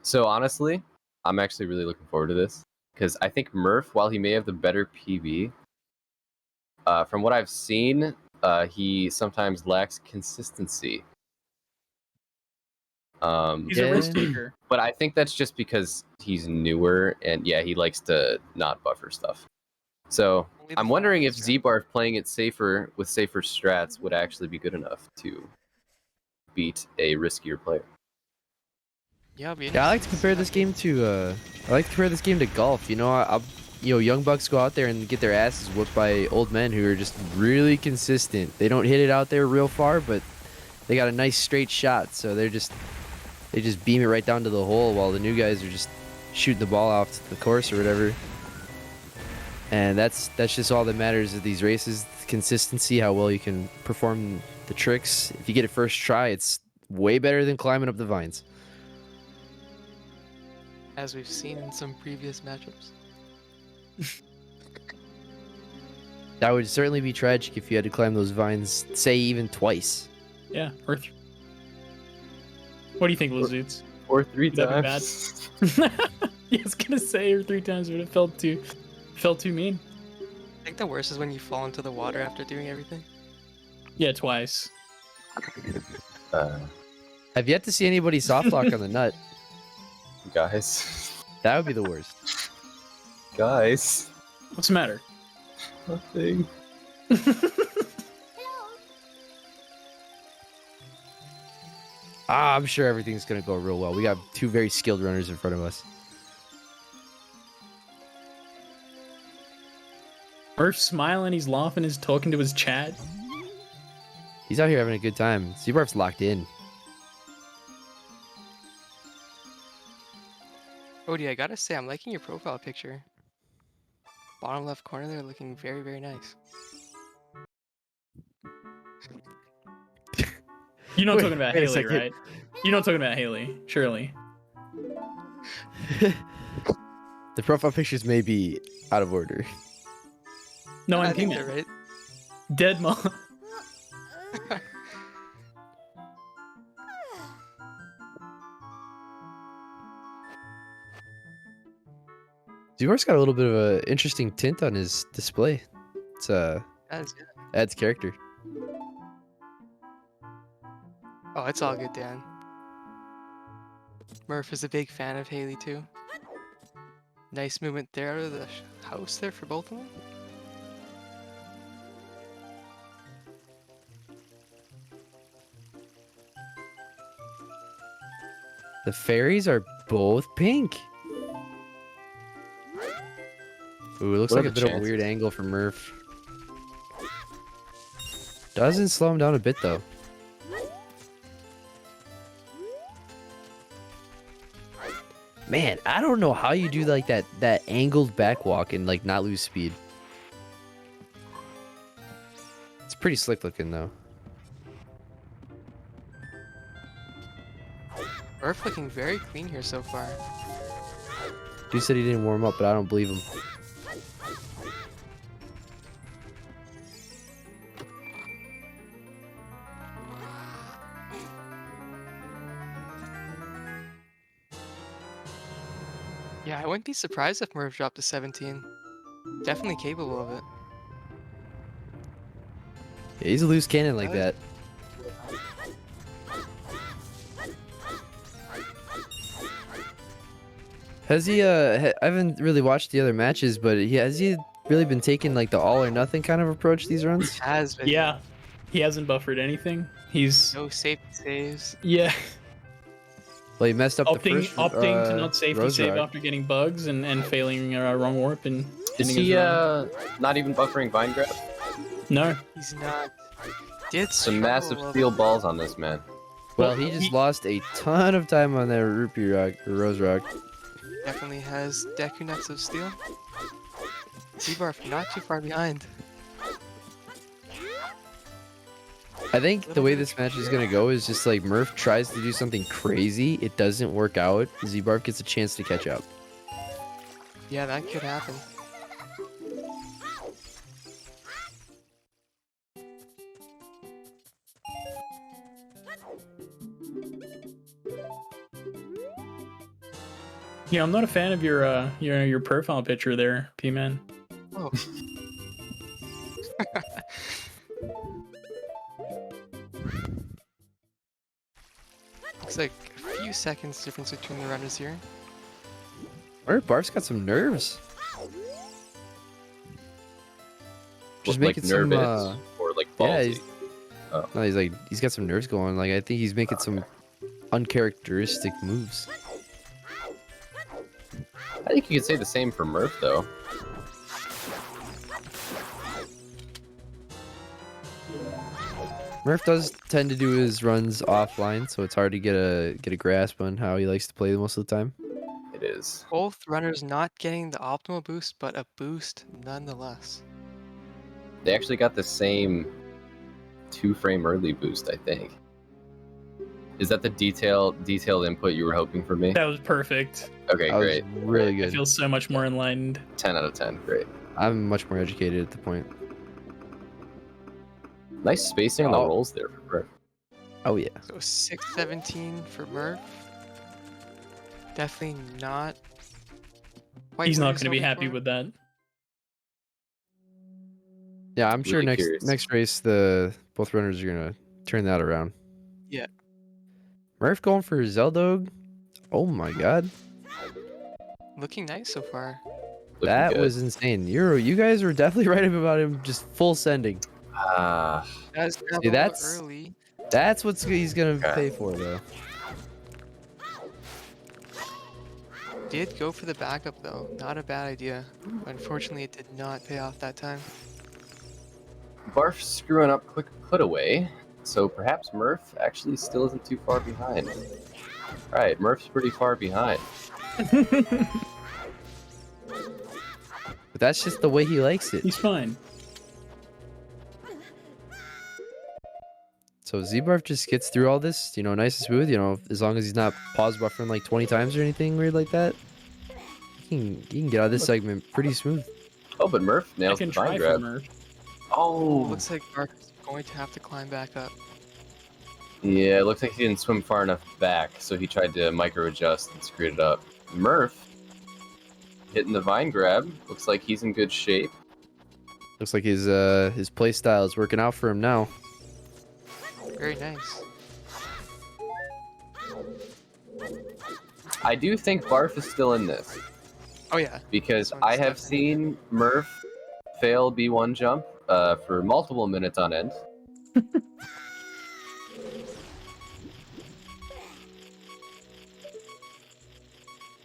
So honestly, I'm actually really looking forward to this because I think Murph, while he may have the better PB, from what I've seen, he sometimes lacks consistency. He's a risk taker. But I think that's just because he's newer and yeah, he likes to not buffer stuff. So I'm wondering if Z-Barf playing it safer with safer strats would actually be good enough to beat a riskier player. Yeah, I like to compare this game to golf. You know, young bucks go out there and get their asses whooped by old men who are just really consistent. They don't hit it out there real far, but they got a nice straight shot, so they just beam it right down to the hole, while the new guys are just shooting the ball off the course or whatever. And that's just all that matters of these races: consistency, how well you can perform the tricks. If you get it first try, it's way better than climbing up the vines. As we've seen in some previous matchups. That would certainly be tragic if you had to climb those vines, say, even twice. Yeah, or what do you think, Lizoots? Or 3 times. Yeah, I was gonna say or 3 times, but it felt too mean. I think the worst is when you fall into the water after doing everything. Yeah, twice. I've yet to see anybody soft lock on the nut. Guys. That would be the worst. Guys. What's the matter? Nothing. I'm sure everything's going to go real well. We got 2 very skilled runners in front of us. Murph's smiling, he's laughing, he's talking to his chat. He's out here having a good time. Z-Barf's locked in. Odie, I gotta say, I'm liking your profile picture. Bottom left corner there, looking very, very nice. You're not talking about Haley, right? You're not talking about Haley, surely. The profile pictures may be out of order. No, I I'm think thinking they're right. Dead mom. Z-Barf's got a little bit of an interesting tint on his display. It's adds character. Oh, it's all good, Dan. Murph is a big fan of Haley too. Nice movement there out of the house there for both of them. The fairies are both pink. Ooh, it looks like a bit of a weird angle for Murph. Doesn't slow him down a bit though. Man, I don't know how you do like that angled back walk and like not lose speed. It's pretty slick looking though. Murph looking very clean here so far. Dude said he didn't warm up, but I don't believe him. Yeah, I wouldn't be surprised if Murph dropped to 17. Definitely capable of it. Yeah, he's a loose cannon like that. Has he, I haven't really watched the other matches, but has he really been taking like the all or nothing kind of approach these runs? He has been. Yeah, he hasn't buffered anything. He's no safety saves. Yeah. Well, he messed up opting the first to not safety save after getting bugs and failing wrong warp and. Is he not even buffering vine grab? No, he's not. Did some massive steel balls on this man. Well, he just lost a ton of time on that rupee rock or rose rock. Definitely has Deku Nuts of Steel. Z-Barf not too far behind. I think the way this match is going to go is just like Murph tries to do something crazy, it doesn't work out, Z-Barf gets a chance to catch up. Yeah, that could happen. Yeah, I'm not a fan of your profile picture there, P-Man. Oh. Looks like a few seconds difference between the runners here. Or Barf's got some nerves. Just Like making some. nervous or like Yeah, ballsy. he's, no, he's got some nerves going. Like I think he's making some uncharacteristic moves. I think you could say the same for Murph though. Murph does tend to do his runs offline, so it's hard to get a grasp on how he likes to play most of the time. It is. Both runners not getting the optimal boost, but a boost nonetheless. They actually got the same 2-frame early boost, I think. Is that the detailed input you were hoping for me? That was perfect. Okay, That was great. really I good. feel so much more enlightened. 10 out of 10. Great. I'm much more educated at the point. Nice spacing on the Oh. rolls there for Murph. Oh yeah. So 617 for Murph. Definitely not. quite He's what not he's going to be hoping happy for. with that. Yeah, I'm sure Really curious. next race both runners are gonna turn that around. Yeah. Murph going for Zeldog. Oh my god. Looking nice so far. Looking That good. was insane. You guys were definitely right about him just full sending. Ah, Does have See, a little that's- early. That's what he's gonna Okay. pay for though. Did go for the backup though. Not a bad idea. Unfortunately, it did not pay off that time. Barf screwing up quick put away, so perhaps Murph actually still isn't too far behind. Alright, Murph's pretty far behind. But that's just the way he likes it. He's fine. So Z-Barf just gets through all this, nice and smooth, as long as he's not pause buffering like 20 times or anything weird like that. He can get out of this segment pretty smooth. Oh, but Murph I nails can the try vine for grab. Murph. Oh, Looks like Mark is going to have to climb back up. yeah, it looks like he didn't swim far enough back, so he tried to micro adjust and screwed it up. Murph hitting the vine grab. Looks like he's in good shape. Looks like his play style is working out for him now. Very nice. I do think Barf is still in this Oh yeah. because This one's I have definitely- seen Murph fail B1 jump for multiple minutes on end.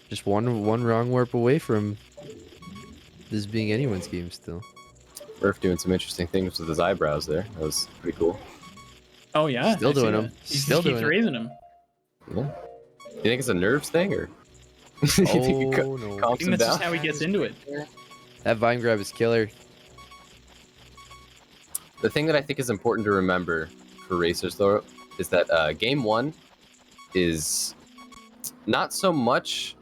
Just one wrong warp away from this being anyone's game still. Murph doing some interesting things with his eyebrows there. That was pretty cool. Oh yeah. Still I see doing that. him. He Still just keeps doing it. raising him. Yeah. You think it's a nerves thing, or you think it Oh no. I calms think him that's just down? how he gets into it. That vine grab is killer. The thing that I think is important to remember for racers, though, is that game one is not so much.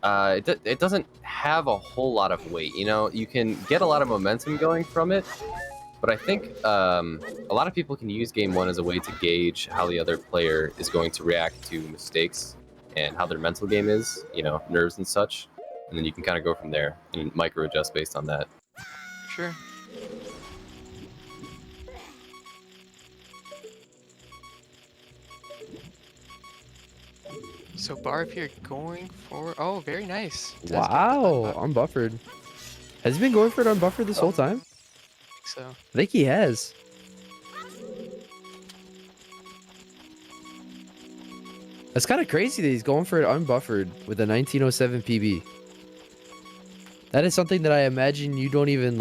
It doesn't have a whole lot of weight. You can get a lot of momentum going from it, but I think a lot of people can use game one as a way to gauge how the other player is going to react to mistakes and how their mental game is, nerves and such, and then you can kind of go from there and micro adjust based on that. Sure. So Barf here going for very nice. Does get the Wow, climb up. unbuffered. Has he been going for it unbuffered this whole time? So I think he has. That's kind of crazy that he's going for it unbuffered with a 1907 PB. That is something that I imagine you don't even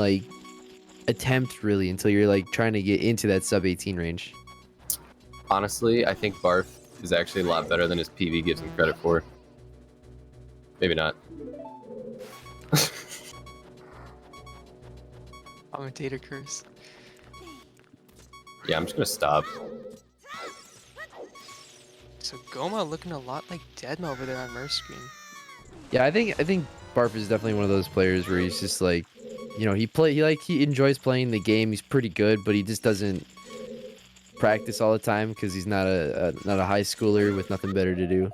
attempt really until you're trying to get into that sub 18 range. Honestly, I think Barf is actually a lot better than his PV gives him credit for. Maybe not. commentator curse. Yeah, I'm just gonna stop. So Goma looking a lot like Deadma over there on Mer's screen. Yeah, I think Barf is definitely one of those players where he's just he enjoys playing the game. He's pretty good, but he just doesn't practice all the time because he's not a high schooler with nothing better to do.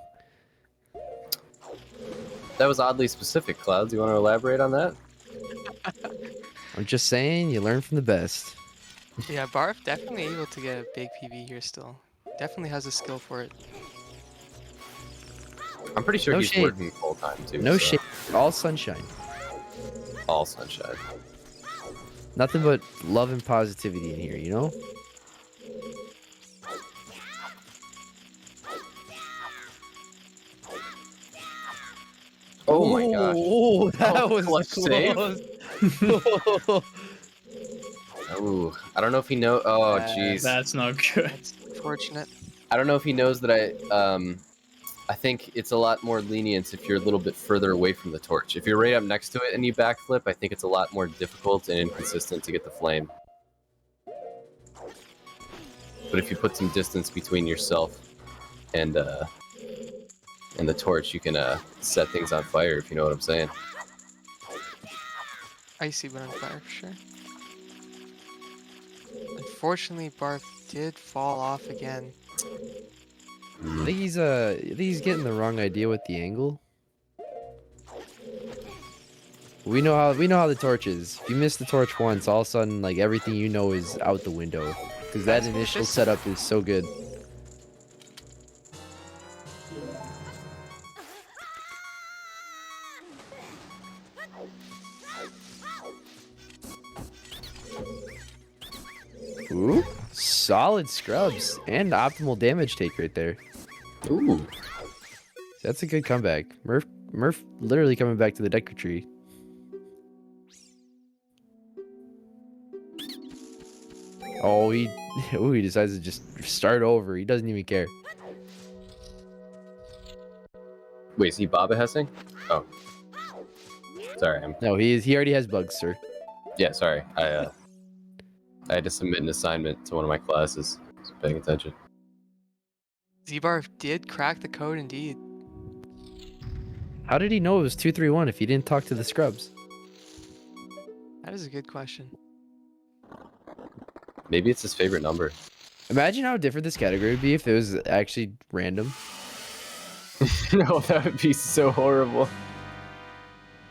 That was oddly specific, Clouds. You want to elaborate on that? I'm just saying, you learn from the best. Yeah, Barf definitely able to get a big PB here still. Definitely has a skill for it. I'm pretty sure No he's shade. working full time too. No so shit. All sunshine. all sunshine. Nothing but love and positivity in here, you know? Oh my gosh. Oh, that Oh, was clutch save. close. Ooh, I don't know if he know. Oh, jeez. That's not good. That's unfortunate. I don't know if he knows that I think it's a lot more lenient if you're a little bit further away from the torch. If you're right up next to it and you backflip, I think it's a lot more difficult and inconsistent to get the flame. But if you put some distance between yourself and the torch, you can set things on fire, if you know what I'm saying. Icy but on fire for sure. Unfortunately, Barf did fall off again. I think he's getting the wrong idea with the angle. We know how the torch is. If you miss the torch once, all of a sudden like everything you know is out the window. Because that initial setup is so good. Ooh, solid scrubs and optimal damage take right there. Ooh. That's a good comeback. Murph literally coming back to the Deku tree. Oh, he decides to just start over. He doesn't even care. Wait, is he Baba Hessing? Oh. Sorry, No, he already has bugs, sir. yeah, sorry. I had to submit an assignment to one of my classes. So paying attention. Z-Barf did crack the code indeed. How did he know it was 231 if he didn't talk to the scrubs? That is a good question. Maybe it's his favorite number. Imagine how different this category would be if it was actually random. No, that would be so horrible.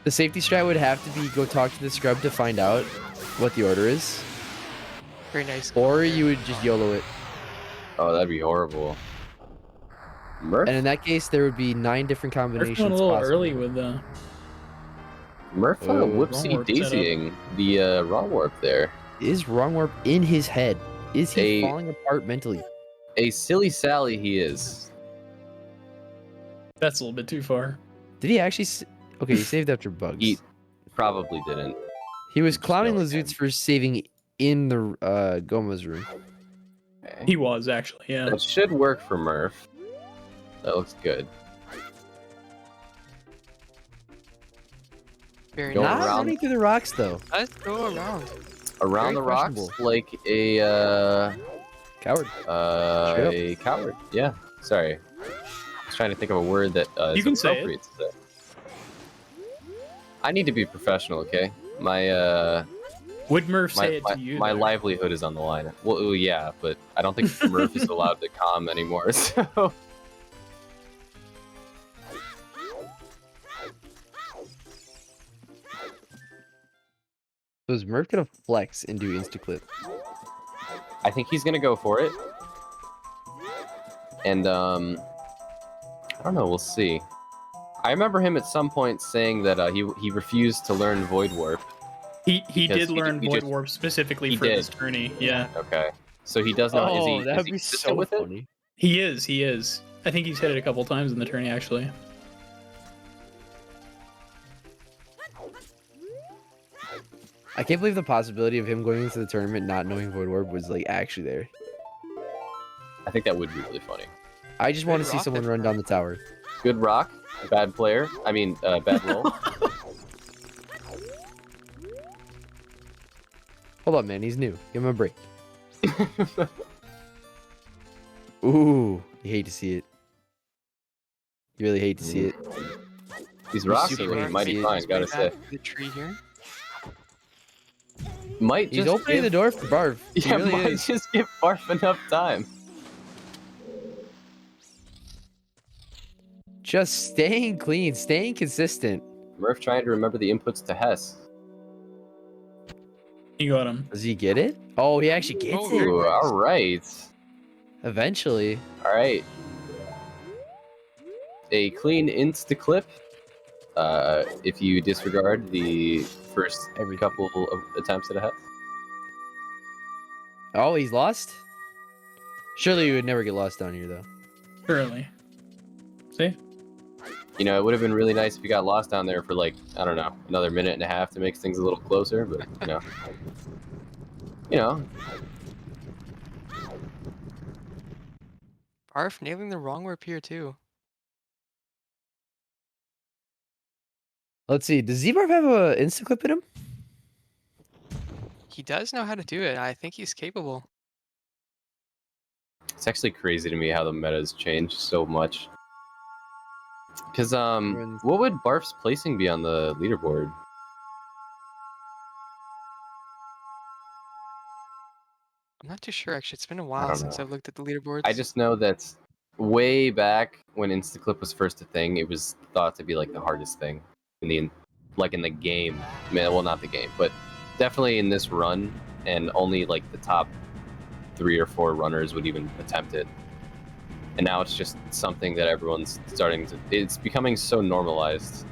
The safety strat would have to be go talk to the scrub to find out what the order is. Very nice. Or you would just YOLO it. Oh, that'd be horrible. Murph? And in that case, there would be 9 different Murph combinations went a little possible. early with Murph Oh, whoopsie wrong warp daisying the wrong warp there. Is wrong warp in his head? Is he A- falling apart mentally? A silly Sally he is. that's a little bit too far. Did he actually? Okay, he saved after bugs. He probably didn't. He was just clowning know Lazoots for saving in the Goma's room. Okay. He was actually, yeah. That should work for Murph. That looks good. Very Going nice. Not around. running through the rocks though. Let's go around. Around Very the rocks questionable. like a Coward. Straight up. a coward. Yeah. Sorry. I was trying to think of a word that You is can say it. appropriate to say. I need to be professional, okay? My Would Murph my say it my, to you? my though? livelihood is on the line. Well, yeah, but I don't think Murph is allowed to calm anymore. So So is Murph gonna flex and do instaclip? I think he's gonna go for it. And I don't know. We'll see. I remember him at some point saying that he refused to learn Void Warp. He because did learn he Void just- Warp specifically he for this did. tourney. Yeah, Okay, so he does know. Is that'd he be consistent so with it? funny. he is. He is. I think he's hit it a couple times in the tourney actually. I can't believe the possibility of him going into the tournament not knowing Void Orb was like actually there. I think that would be really funny. I just want to Good see rock someone there. run down the tower. Good rock, bad player. I mean, bad roll. Hold on, man. He's new. Give him a break. Ooh, you hate to see it. You really hate to see it. These rocks super are looking happy mighty to see fine, He's gotta way say. back to the tree here. Might He's just opening give, the door for Barf. He Yeah, really might is. just give Barf enough time. Just staying clean, staying consistent. Murph trying to remember the inputs to Hess. He got him. Does he get it? Oh, he actually gets Oh, it. very Ooh, nice. all right. Eventually. All right. A clean insta clip. If you disregard the first Everything. couple of attempts at a Hess. Oh, he's lost? Surely you would never get lost down here, though. Surely. See? You know, it would have been really nice if you got lost down there for like, I don't know, another minute and a half to make things a little closer, but you know, Barf nailing the wrong warp here too. Let's see. Does Z-Barf have a insta-clip in him? He does know how to do it. I think he's capable. it's actually crazy to me how the meta has changed so much. Because what would Barf's placing be on the leaderboard? I'm not too sure actually. It's been a I while don't since know. I've looked at the leaderboards. I just know that way back when Instaclip was first a thing, it was thought to be like the hardest thing in the game. Well, not the game, but definitely in this run, and only like the top 3 or 4 runners would even attempt it. And now it's just something that everyone's starting to. It's becoming so normalized,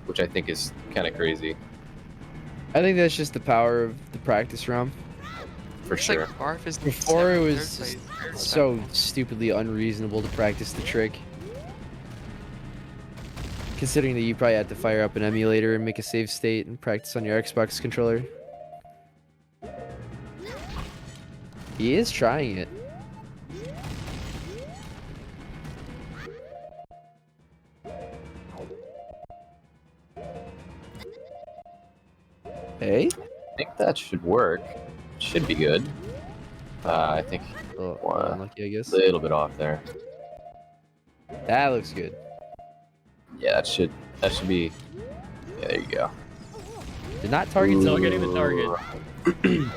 which I think is kind of crazy I think that's just the power of the practice realm. for Looks sure. like Barf is in Before it second, was third place, third so respectable. stupidly unreasonable to practice the trick. Considering that you probably had to fire up an emulator and make a save state and practice on your Xbox controller. He is trying it. Hey? I think that should work. Should be good. I think Oh, Wow. unlucky, I guess. a little bit off there. That looks good. Yeah, that should be. Yeah, there you go. Did not target Still zone. getting the target.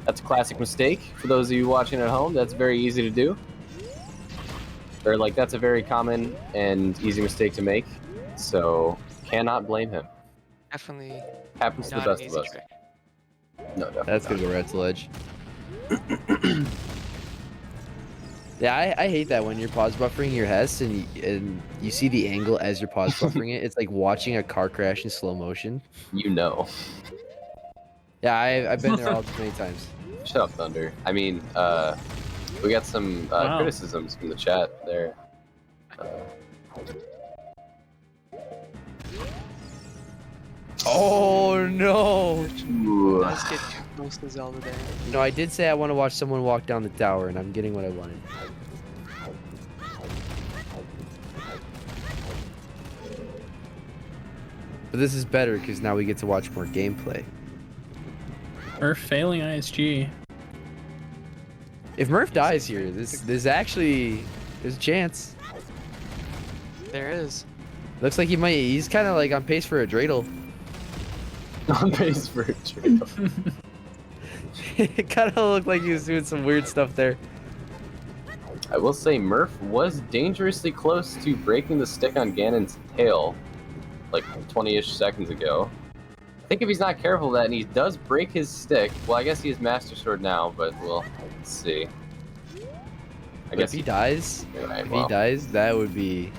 That's a classic mistake for those of you watching at home. That's very easy to do. Or like that's a very common and easy mistake to make. So cannot blame him. Definitely Happens to the not an best of easy us. trick. No, definitely. That's gonna go right to the ledge. Yeah, I hate that when you're pause buffering your Hess and you see the angle as you're pause buffering it. It's like watching a car crash in slow motion. You know. Yeah, I've been there all too many times. Shut up, Thunder. I mean, we got some Wow. criticisms from the chat there. Oh no! Does get too close to Zelda there. No, I did say I want to watch someone walk down the tower, and I'm getting what I wanted. But this is better because now we get to watch more gameplay. Or failing ISG. If Murph dies here, there's actually there's a chance. There is. Looks like he's kind of like on pace for a dreidel. On pace for a trade. It kind of looked like he was doing some weird stuff there. I will say Murph was dangerously close to breaking the stick on Ganon's tail, like 20-ish seconds ago. I think if he's not careful of that and he does break his stick, well, I guess he has Master Sword now, but we'll see. But if he dies, Alright, if well, he dies, that would be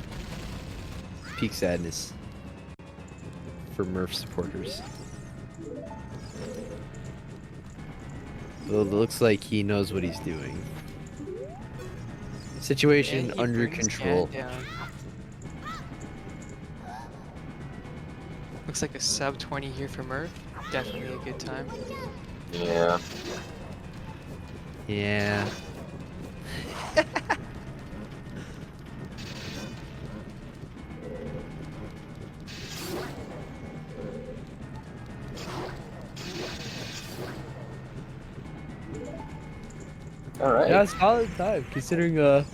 peak sadness for Murph supporters. Well, it looks like he knows what he's doing. Situation And he under brings control. Ganon down. Looks like a sub 20 here for Murph. Definitely a good time. yeah. Yeah. Alright. Yeah, solid time considering oh,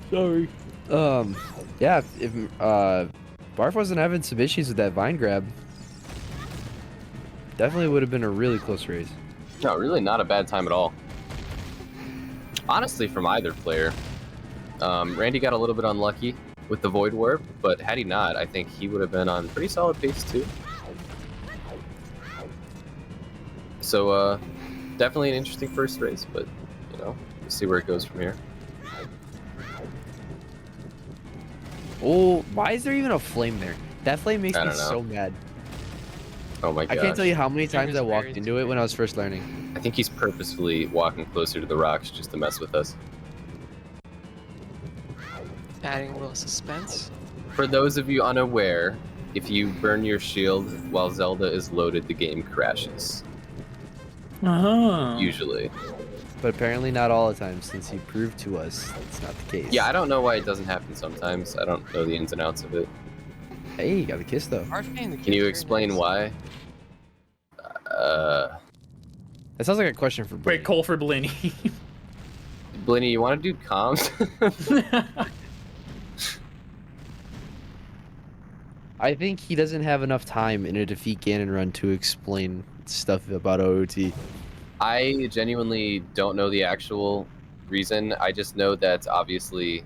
sorry. Yeah, if Barf wasn't having some issues with that vine grab, definitely would have been a really close race. No, really not a bad time at all. Honestly, from either player. Randy got a little bit unlucky with the Void Warp, but had he not, I think he would have been on pretty solid pace too. So definitely an interesting first race, but you know, we'll see where it goes from here. Oh, why is there even a flame there? That flame makes I me don't know. so mad. Oh my I gosh. can't tell you how many times was I walked very into it when I was first learning. I think he's purposefully walking closer to the rocks just to mess with us. Adding a little suspense. For those of you unaware, if you burn your shield while Zelda is loaded, the game crashes. Oh. Usually. But apparently not all the time, since he proved to us that's not the case. Yeah, I don't know why it doesn't happen sometimes. I don't know the ins and outs of it. Hey, you got the kiss though. Can you explain why? That sounds like a question for Wait, Brady. Cole for Blaney. Blinny, you want to do comms? I think he doesn't have enough time in a defeat Ganon run to explain stuff about OOT. I genuinely don't know the actual reason. I just know that obviously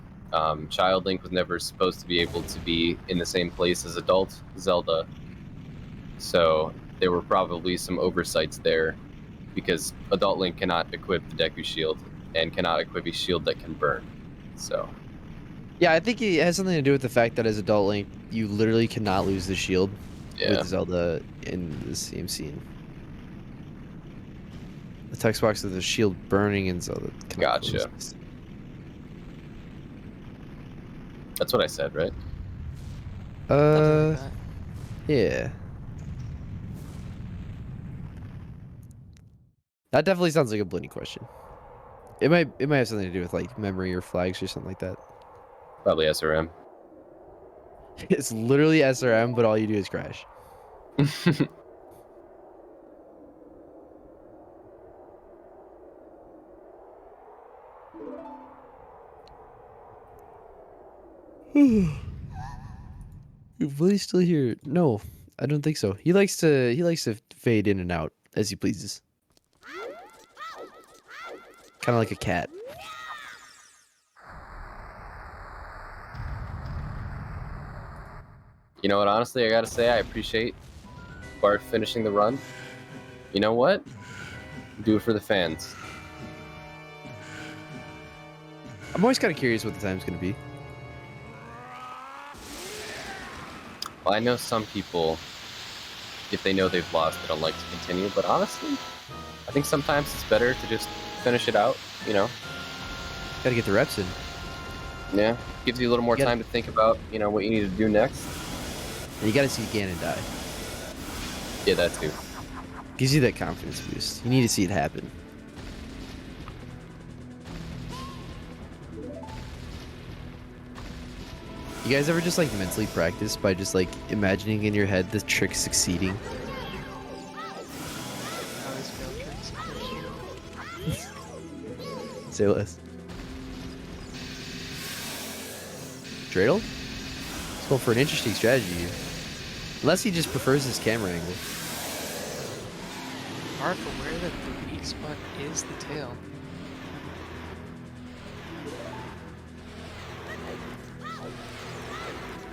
Child Link was never supposed to be able to be in the same place as adult Zelda. So there were probably some oversights there because adult Link cannot equip the Deku Shield and cannot equip a shield that can burn. So Yeah, I think it has something to do with the fact that as adult Link, you literally cannot lose the shield yeah. with Zelda in the same scene. The text box of the shield burning in Zelda. cannot Gotcha. close. That's what I said, right? Something like that. Yeah. That definitely sounds like a Blinny question. It might have something to do with like memory or flags or something like that. Probably SRM. It's literally SRM, but all you do is crash. Is Blinny's still here? No, I don't think so. He likes to fade in and out as he pleases. Kind of like a cat. You know what, honestly, I gotta say, I appreciate Bart finishing the run. You know what? Do it for the fans. I'm always kind of curious what the time's gonna be. Well, I know some people, if they know they've lost, they don't like to continue, but honestly, I think sometimes it's better to just finish it out, you know? Gotta get the reps in. Yeah. Gives you a little more You gotta- time to think about, you know, what you need to do next. And you gotta see Ganon die. Yeah, that too. Gives you that confidence boost. You need to see it happen. You guys ever just like mentally practice by just like imagining in your head the trick succeeding? I always fail tricks. Say less. Dreidel? Let's go for an interesting strategy here. Unless he just prefers his camera angle. Hard for where the weak spot is the tail.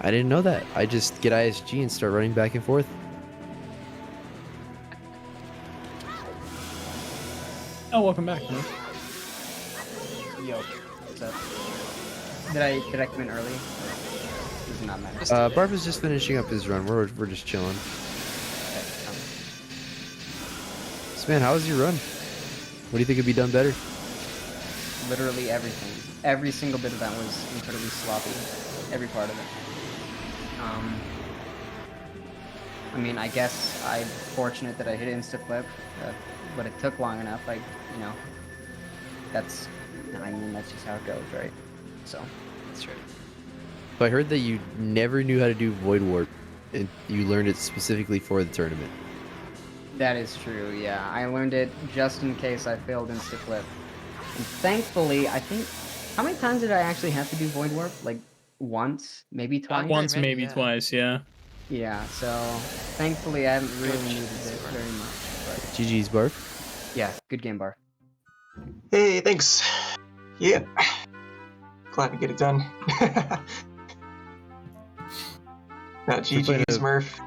I didn't know that. I just get ISG and start running back and forth. Oh, welcome back. Man. Yo, what's up? Did I come in early? Does not matter. Just Barb is just finishing up his run. We're just chilling. Okay, So man, how was your run? What do you think could be done better? literally everything. Every single bit of that was incredibly sloppy. Every part of it. I mean, I guess I'm fortunate that I hit insta flip, but it took long enough. Like, you know, that's just how it goes, right? So. That's right. So I heard that you never knew how to do Void Warp, and you learned it specifically for the tournament. That is true, yeah. I learned it just in case I failed insta flip. And thankfully, I think... How many times did I actually have to do Void Warp? Like, once? Maybe twice? Once, many, maybe yeah. twice, yeah. Yeah, so... Thankfully, I haven't really needed it very much. But GG's, Barb. yeah, good game, Bar. Hey, thanks. Yeah. glad to get it done. playing GG's, a- Murph.